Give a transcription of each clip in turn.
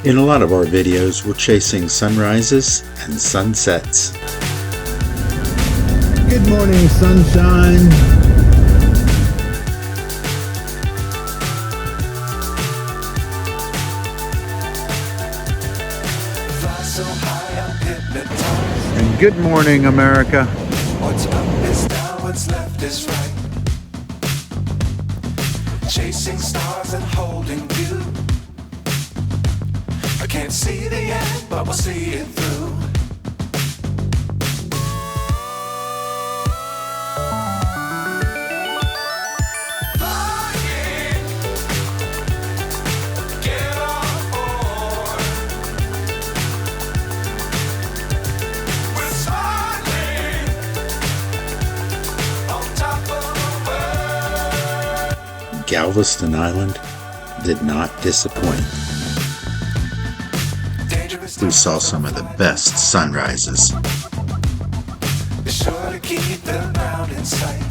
In a lot of our videos, we're chasing sunrises and sunsets. Good morning, sunshine. And good morning, America. What's up is down, what's left is right. Chasing stars and holding you. I can't see the end, but we'll see it through. Flying, get on board. We're smiling on top of the world. Galveston Island did not disappoint. We saw some of the best sunrises. Be sure to keep the ground in sight.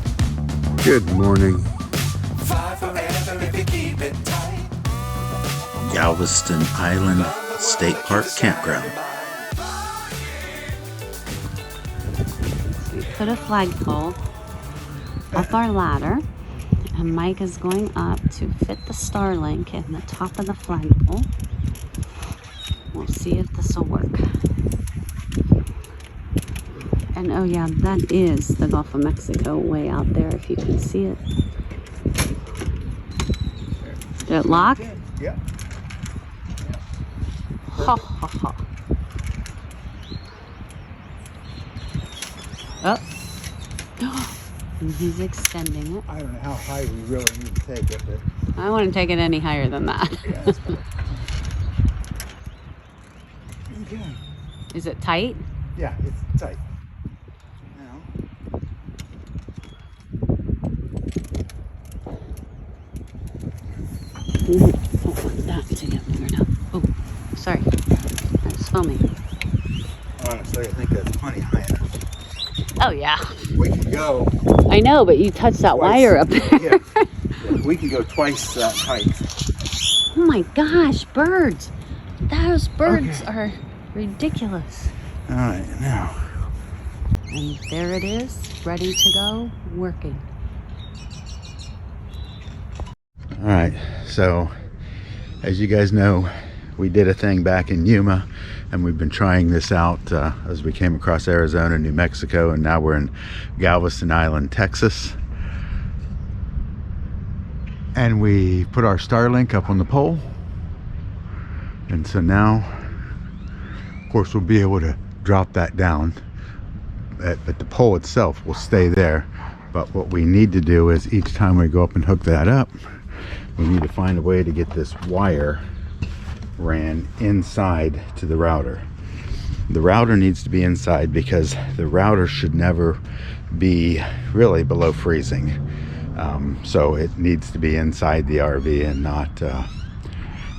Good morning. Fly forever if you keep it tight. Galveston Island State Park Campground. We put a flagpole up our ladder, and Mike is going up to fit the Starlink in the top of the flagpole. We'll see if this will work. And oh yeah, that is the Gulf of Mexico way out there, if you can see it. Did it lock? Yeah. Ha ha ha. Oh. And he's extending it. I don't know how high we really need to take it, but I wouldn't take it any higher than that. yeah, that's fine. Okay. Is it tight? Yeah, it's tight. Now, Ooh, I don't want that to get weird up. Oh, sorry. That's foaming. honestly, I think that's plenty high enough. Oh yeah. We can go. I know, but you touched that Twice. wire up there. Yeah. Yeah, we can go twice that height. Oh my gosh, birds. Those birds Okay. are ridiculous. All right, now. And there it is, ready to go, working. All right, so as you guys know, we did a thing back in Yuma, and we've been trying this out as we came across Arizona, New Mexico, and now we're in Galveston Island, Texas. And we put our Starlink up on the pole, and so now, of course, we'll be able to drop that down, but the pole itself will stay there. But what we need to do is each time we go up and hook that up, we need to find a way to get this wire ran inside to the router. The router needs to be inside because the router should never be really below freezing. So it needs to be inside the RV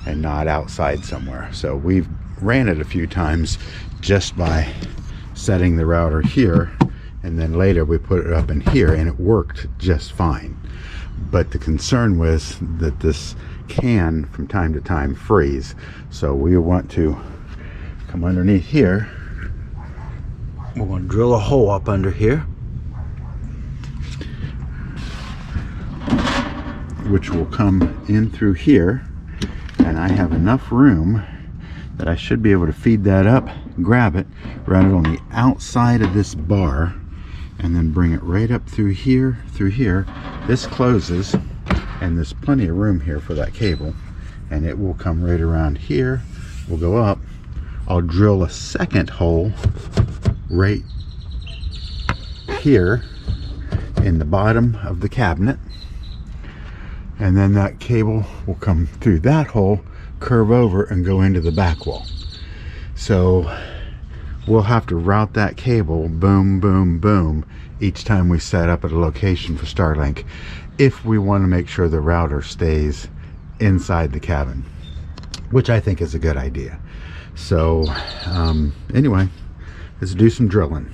and not outside somewhere. So we've ran it a few times just by setting the router here, and then later we put it up in here, and it worked just fine. But the concern was that this can from time to time freeze, so we want to come underneath here. We're going to drill a hole up under here, which will come in through here, and I have enough room that I should be able to feed that up, grab it, run it on the outside of this bar, and then bring it right up through here, This closes, and there's plenty of room here for that cable, and it will come right around here. We'll go up. I'll drill a second hole right here in the bottom of the cabinet, and then that cable will come through that hole, curve over, and go into the back wall. So we'll have to route that cable boom, boom, boom each time we set up at a location for Starlink, if we want to make sure the router stays inside the cabin, which I think is a good idea. So anyway, let's do some drilling.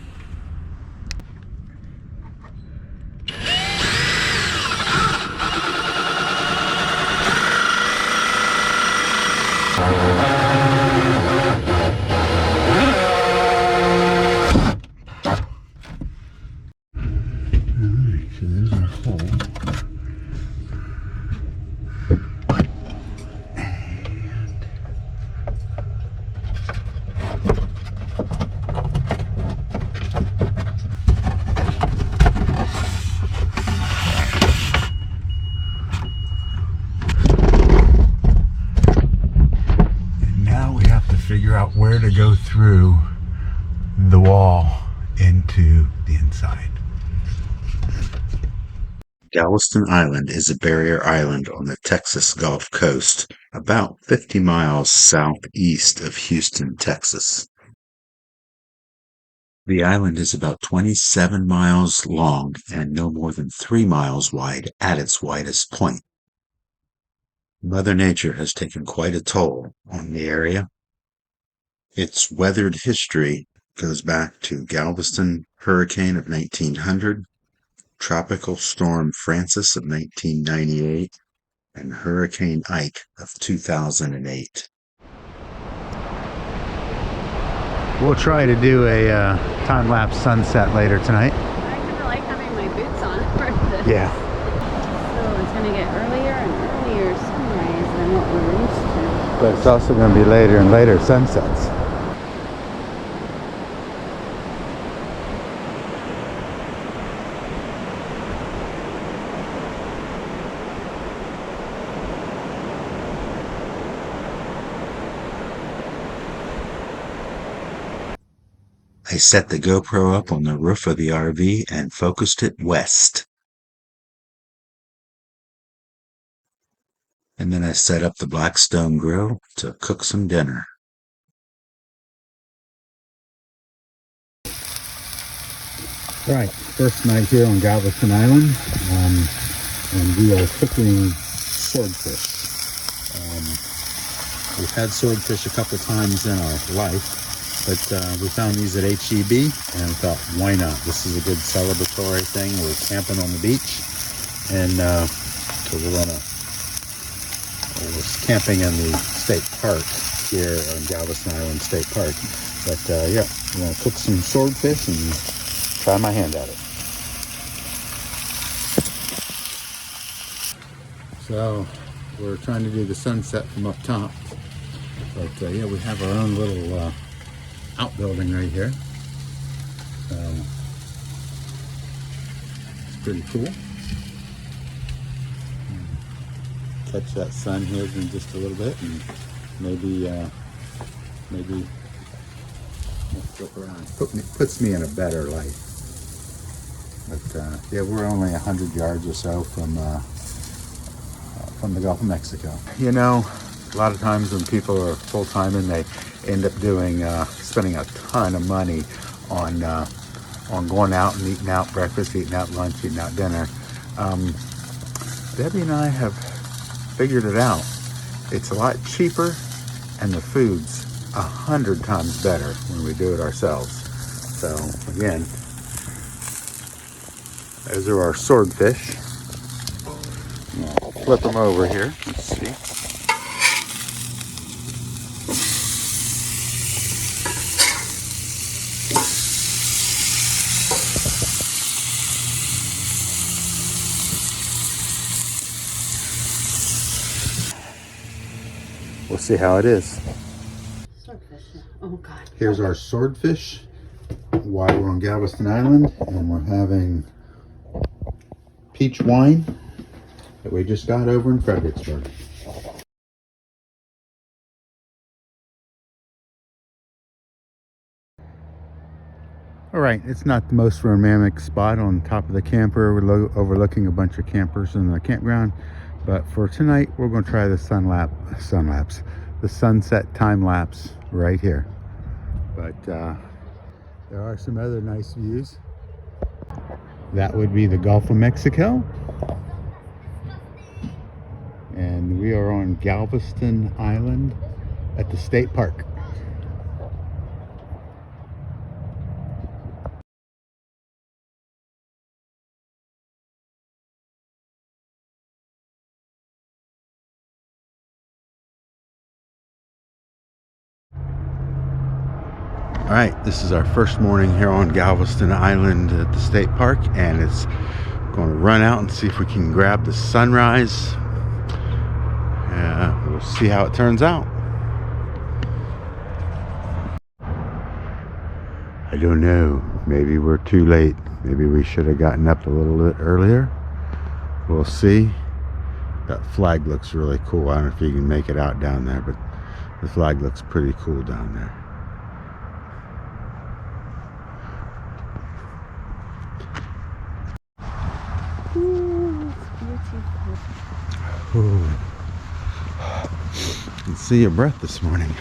into the inside. Galveston Island is a barrier island on the Texas Gulf Coast, about 50 miles southeast of Houston, Texas. The island is about 27 miles long and no more than 3 miles wide at its widest point. Mother Nature has taken quite a toll on the area. Its weathered history goes back to Galveston hurricane of 1900, Tropical Storm Francis of 1998, and Hurricane Ike of 2008. We'll try to do a time-lapse sunset later tonight. I kind of like having my boots on for this. Yeah. So it's going to get earlier and earlier sunrise than what we're used to. But it's also going to be later and later sunsets. I set the GoPro up on the roof of the RV and focused it west. And then I set up the Blackstone grill to cook some dinner. Right, first night here on Galveston Island, and we are cooking swordfish. We've had swordfish a couple times in our life, but we found these at HEB and thought, why not? This is a good celebratory thing. We're camping on the beach, and so we're camping in the state park here on Galveston Island State Park. But yeah, we're gonna cook some swordfish and try my hand at it. So we're trying to do the sunset from up top, but yeah, we have our own little outbuilding right here. It's pretty cool. Catch that sun here in just a little bit, and maybe flip around. Puts me in a better light. But yeah, we're only 100 yards or so from the Gulf of Mexico. You know, a lot of times when people are full-time and they end up doing spending a ton of money on going out and eating out breakfast, eating out lunch, eating out dinner. Debbie and I have figured it out. It's a lot cheaper and the food's 100 times better when we do it ourselves. So again, those are our swordfish. I'll flip them over here. Let's see. We'll see how it is. Swordfish. Oh, God. Here's our swordfish while we're on Galveston Island, and we're having peach wine that we just got over in Fredericksburg. All right, it's not the most romantic spot on top of the camper. We're overlooking a bunch of campers in the campground. But for tonight, we're going to try the the sunset time lapse right here. But there are some other nice views. That would be the Gulf of Mexico. And we are on Galveston Island at the state park. All right, this is our first morning here on Galveston Island at the state park, and it's going to run out and see if we can grab the sunrise. We'll see how it turns out. I don't know. Maybe we're too late. Maybe we should have gotten up a little bit earlier. We'll see. That flag looks really cool. I don't know if you can make it out down there, but the flag looks pretty cool down there. Ooh. Can see your breath this morning.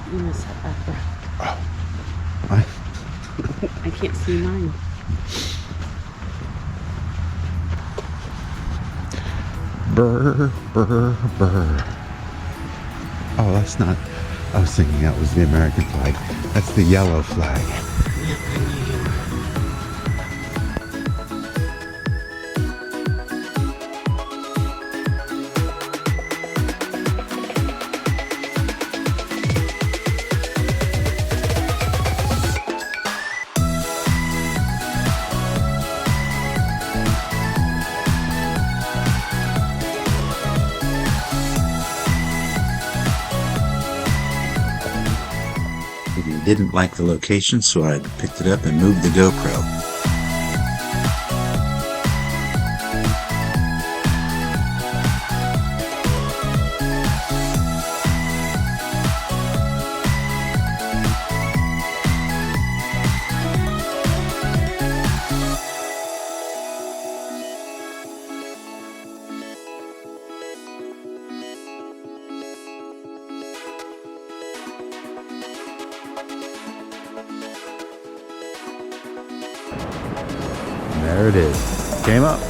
I'm gonna set that breath. I, I can't see mine. Brr, brr, brr. Oh, that's not. I was thinking that was the American flag. That's the yellow flag. He didn't like the location, so I picked it up and moved the GoPro. There it is. Came up.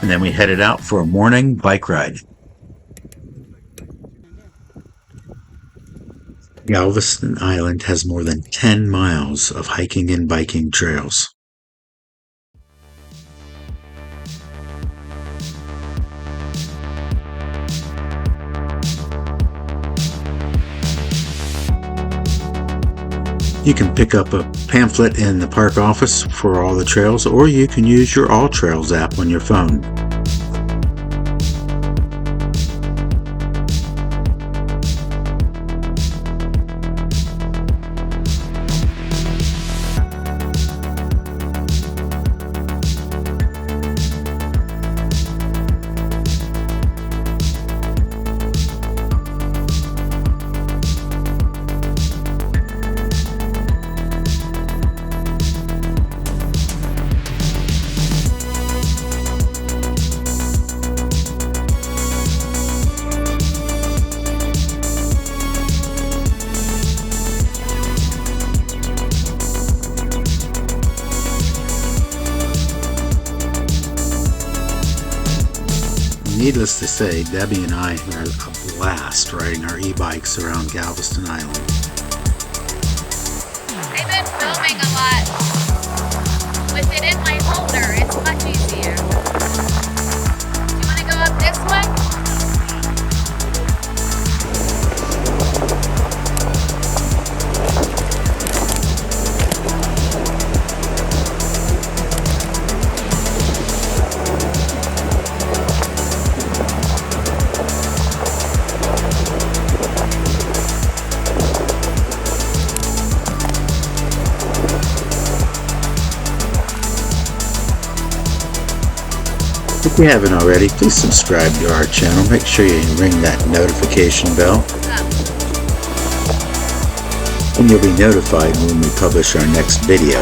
And then we headed out for a morning bike ride. Galveston Island has more than 10 miles of hiking and biking trails. You can pick up a pamphlet in the park office for all the trails, or you can use your All Trails app on your phone. Needless to say, Debbie and I had a blast riding our e-bikes around Galveston Island. I've been filming a lot with it in my holder. It's much easier. Do you want to go up this one? If you haven't already, please subscribe to our channel. Make sure you ring that notification bell, and you'll be notified when we publish our next video.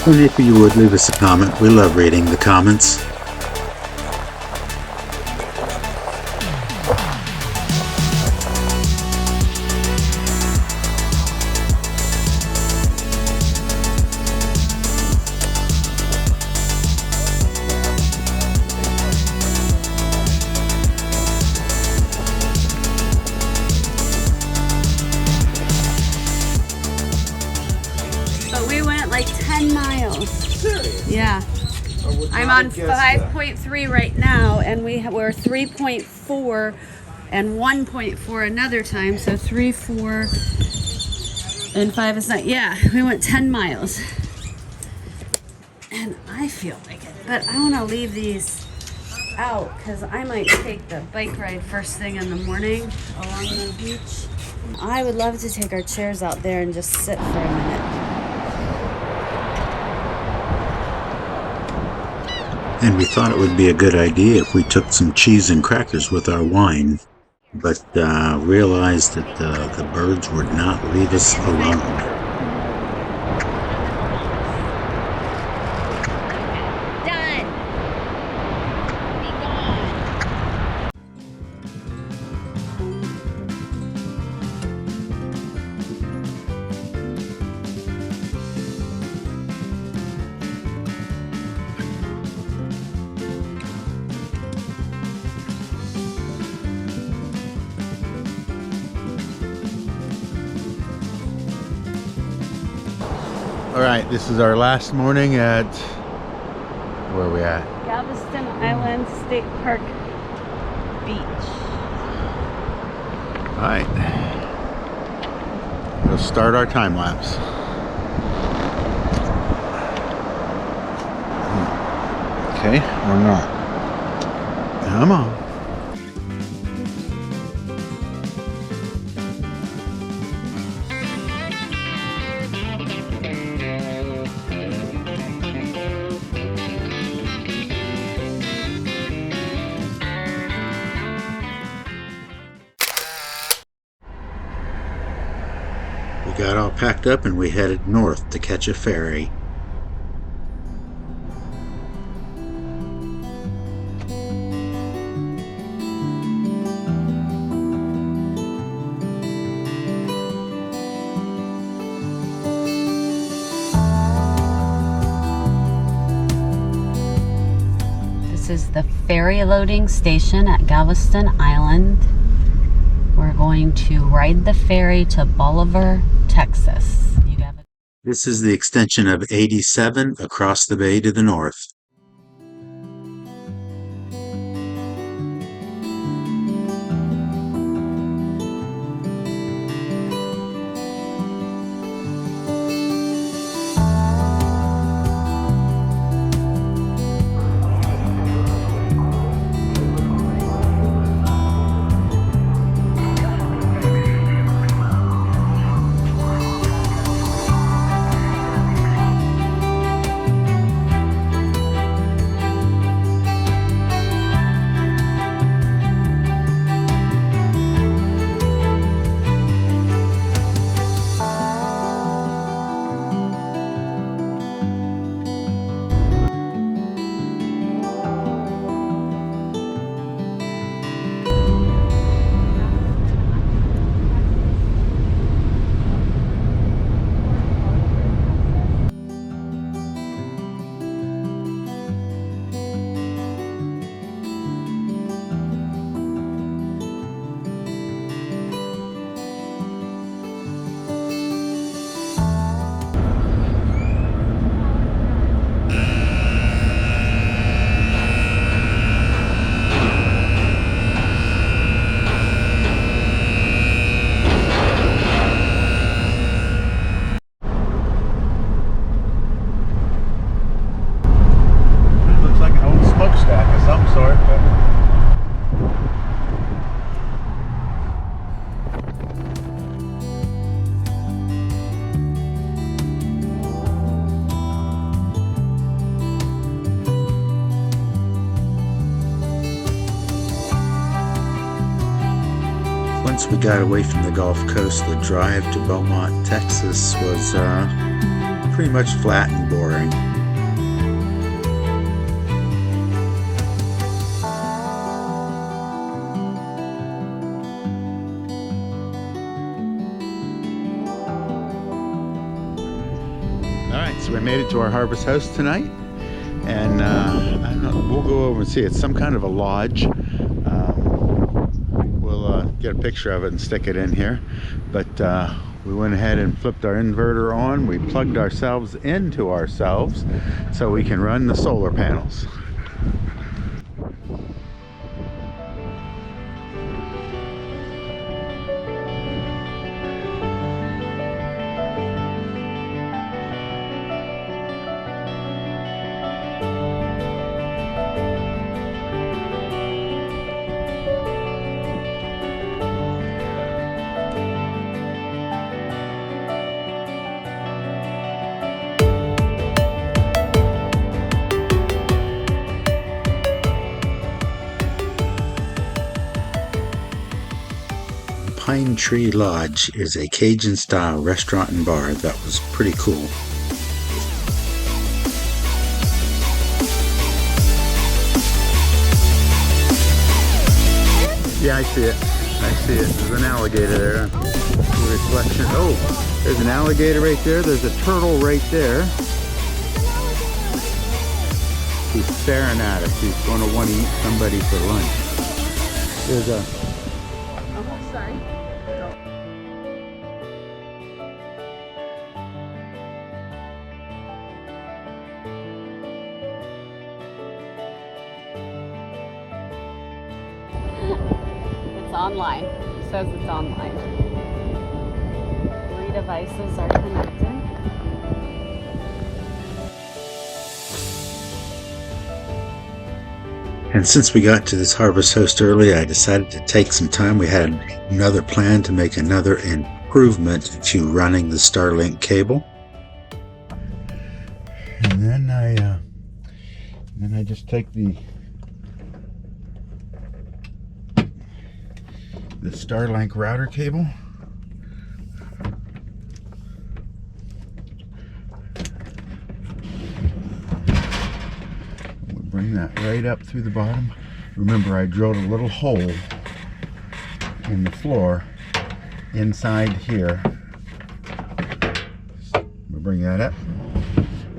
And if you would leave us a comment, we love reading the comments. But we went like 10 miles. Serious? Yeah. I'm on 5.3 right now, and we're 3.4 and 1.4 another time, so 3, 4, And 5 is 9. Yeah, we went 10 miles. And I feel like it. But I want to leave these out because I might take the bike ride first thing in the morning along the beach. I would love to take our chairs out there and just sit for a minute. And we thought it would be a good idea if we took some cheese and crackers with our wine, but realized that the birds would not leave us alone. All right, this is our last morning at, where are we at? Galveston Island State Park Beach. All right, we'll start our time lapse. Okay, or not. Come on. We got all packed up and we headed north to catch a ferry. This is the ferry loading station at Galveston Island. We're going to ride the ferry to Bolivar, Texas. This is the extension of 87 across the bay to the north. Once we got away from the Gulf Coast, the drive to Beaumont, Texas was pretty much flat and boring. All right, so we made it to our harvest house tonight, and I don't know, we'll go over and see. It's some kind of a lodge. We'll get a picture of it and stick it in here, but we went ahead and flipped our inverter on. We plugged ourselves into ourselves so we can run the solar panels. Pine Tree Lodge is a Cajun-style restaurant and bar that was pretty cool. Yeah, I see it. I see it. There's an alligator there. Reflection. Oh, there's an alligator right there. There's a turtle right there. He's staring at us. He's going to want to eat somebody for lunch. There's a... Oh, sorry. It's online. It says it's online. 3 devices are connected. And since we got to this Harvest Host early, I decided to take some time. We had another plan to make another improvement to running the Starlink cable. And then I just take the Starlink router cable. We'll bring that right up through the bottom. Remember, I drilled a little hole in the floor inside here. We'll bring that up.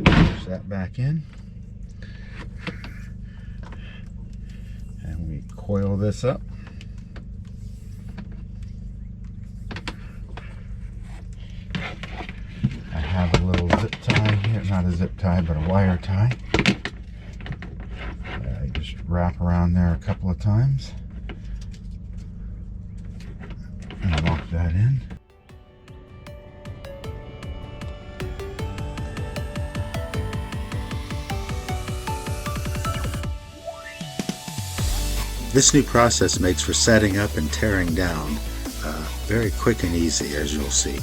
Push that back in. And we coil this up. I have a little zip tie here, not a zip tie, but a wire tie. I just wrap around there a couple of times and lock that in. This new process makes for setting up and tearing down very quick and easy, as you'll see.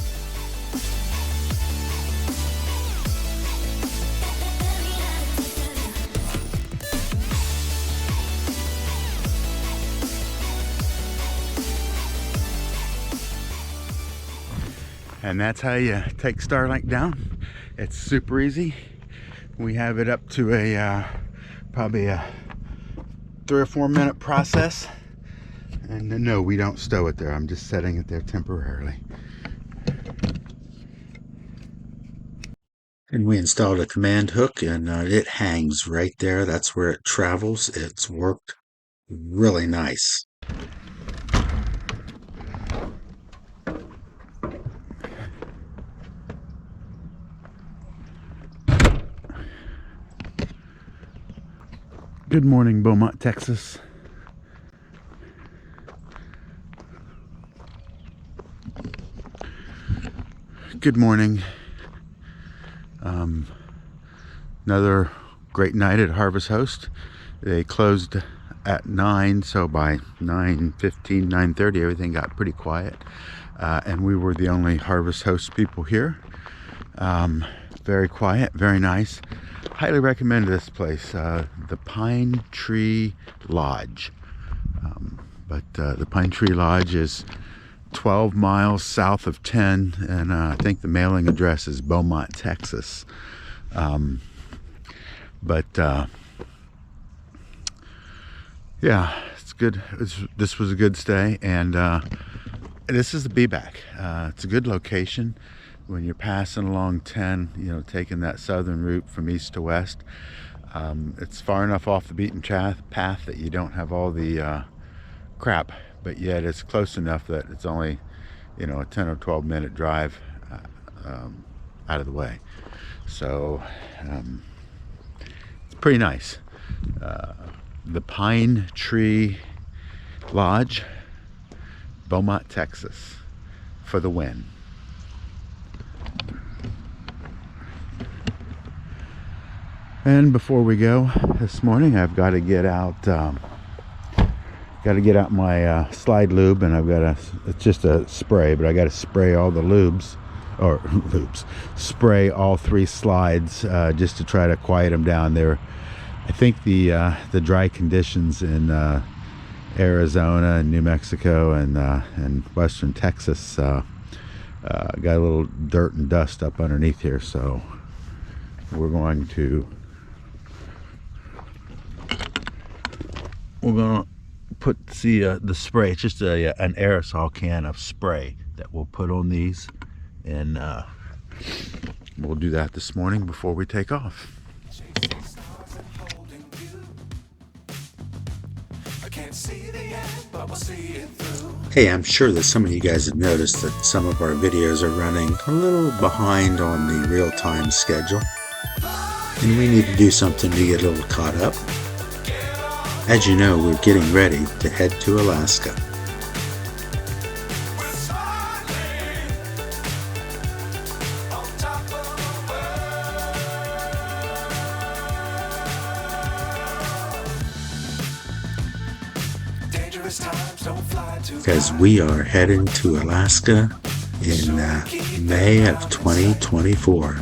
And that's how you take Starlink down. It's super easy. We have it up to a probably a 3 or 4 minute process. And no, we don't stow it there. I'm just setting it there temporarily. And we installed a command hook, and it hangs right there. That's where it travels. It's worked really nice. Good morning, Beaumont, Texas. Good morning. Another great night at Harvest Host. They closed at 9, so by 9:15, 9:30, everything got pretty quiet. And we were the only Harvest Host people here. Very quiet, very nice. Highly recommend this place, the Pine Tree Lodge. The Pine Tree Lodge is 12 miles south of 10, and I think the mailing address is Beaumont, Texas. Yeah, it's good. This was a good stay, and this is the be-back. It's a good location. When you're passing along 10, you know, taking that southern route from east to west, it's far enough off the beaten path that you don't have all the crap, but yet it's close enough that it's only, you know, a 10 or 12 minute drive out of the way. So it's pretty nice. The Pine Tree Lodge, Beaumont, Texas, for the win. And before we go this morning, I've got to get out my slide lube, and it's just a spray, but I got to spray all the spray all 3 slides just to try to quiet them down. I think the dry conditions in Arizona and New Mexico and western Texas got a little dirt and dust up underneath here, so we're going to put the spray. It's just an aerosol can of spray that we'll put on these, and we'll do that this morning before we take off. Hey, I'm sure that some of you guys have noticed that some of our videos are running a little behind on the real-time schedule, and we need to do something to get a little caught up. As you know, we're getting ready to head to Alaska. Because we are heading to Alaska in May of 2024.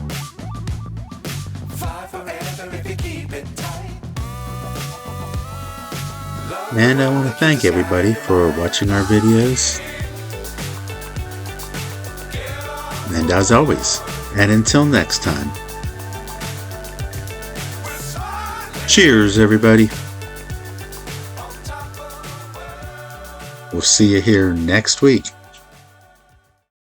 And I want to thank everybody for watching our videos. And as always, and until next time, cheers everybody. We'll see you here next week.